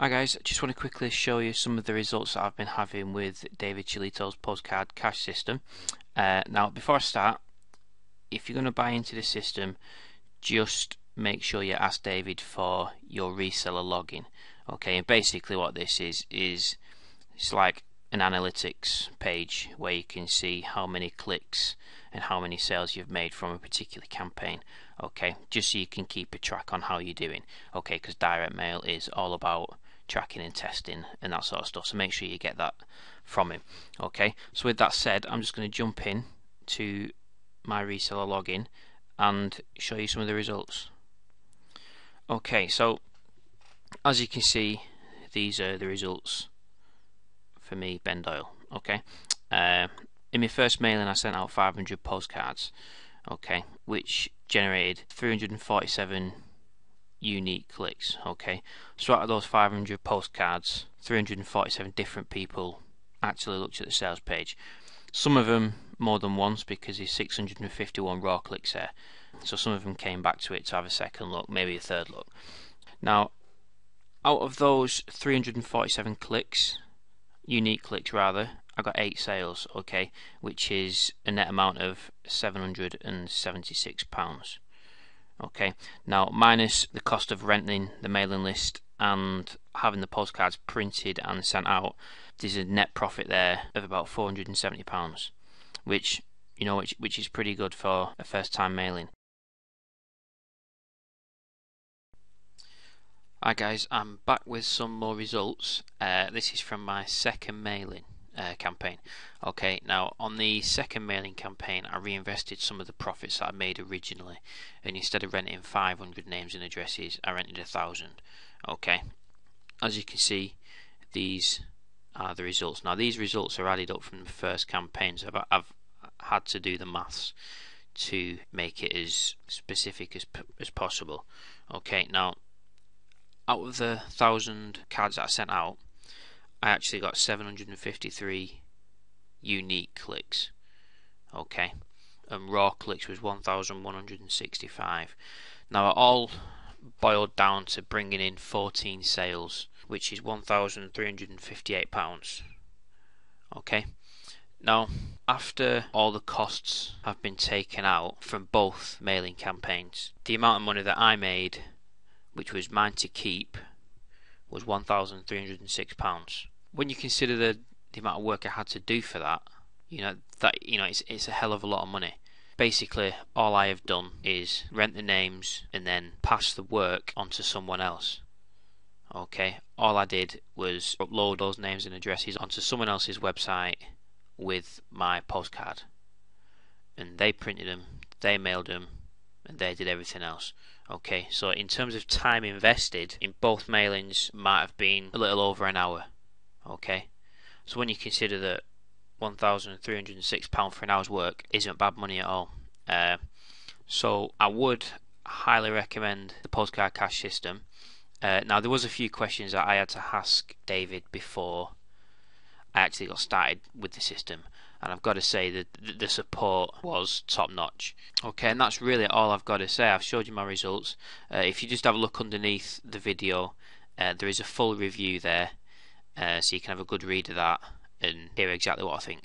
Hi guys, just want to quickly show you some of the results that I've been having with David Shillito's Postcard cash system. Now before I start, if you're going to buy into the system, just make sure you ask David for your reseller login. Okay, and basically what this is it's like an analytics page where you can see how many clicks and how many sales you've made from a particular campaign. Okay, just so you can keep a track on how you're doing. Okay, because direct mail is all about tracking and testing and that sort of stuff, so make sure you get that from him. Okay, so with that said, I'm just going to jump in to my reseller login and show you some of the results. Okay, so as you can see, these are the results for me, Ben Doyle. Okay, in my first mailing I sent out 500 postcards, okay, which generated 347 unique clicks. Okay, so out of those 500 postcards, 347 different people actually looked at the sales page. Some of them more than once, because there's 651 raw clicks there, so some of them came back to it to have a second look, maybe a third look. Now out of those 347 clicks, unique clicks rather, I got 8 sales, okay, which is a net amount of £776. Okay, now minus the cost of renting the mailing list and having the postcards printed and sent out, there's a net profit there of about £470, which which is pretty good for a first time mailing. Hi guys, I'm back with some more results. This is from my second mailing campaign. Okay, now on the second mailing campaign I reinvested some of the profits that I made originally, and instead of renting 500 names and addresses I rented 1,000. Okay, as you can see, these are the results. Now these results are added up from the first campaign, so I've had to do the maths to make it as specific as possible. Okay, now out of the 1,000 cards that I sent out, I actually got 753 unique clicks. Okay, and raw clicks was 1,165. Now it all boiled down to bringing in 14 sales, which is £1,358. Okay, now after all the costs have been taken out from both mailing campaigns, the amount of money that I made, which was mine to keep, was £1,306. When you consider the amount of work I had to do for that, it's a hell of a lot of money. Basically, all I have done is rent the names and then pass the work onto someone else. Okay, all I did was upload those names and addresses onto someone else's website with my postcard, and they printed them, they mailed them, and they did everything else. Okay, so in terms of time invested in both mailings, might have been a little over an hour. Okay, so when you consider that £1,306 for an hour's work isn't bad money at all. So I would highly recommend the postcard cash system. Now there was a few questions that I had to ask David before I actually got started with the system, and I've got to say that the support was top notch. Okay, and that's really all I've got to say. I've showed you my results. If you just have a look underneath the video, there is a full review there, so you can have a good read of that and hear exactly what I think.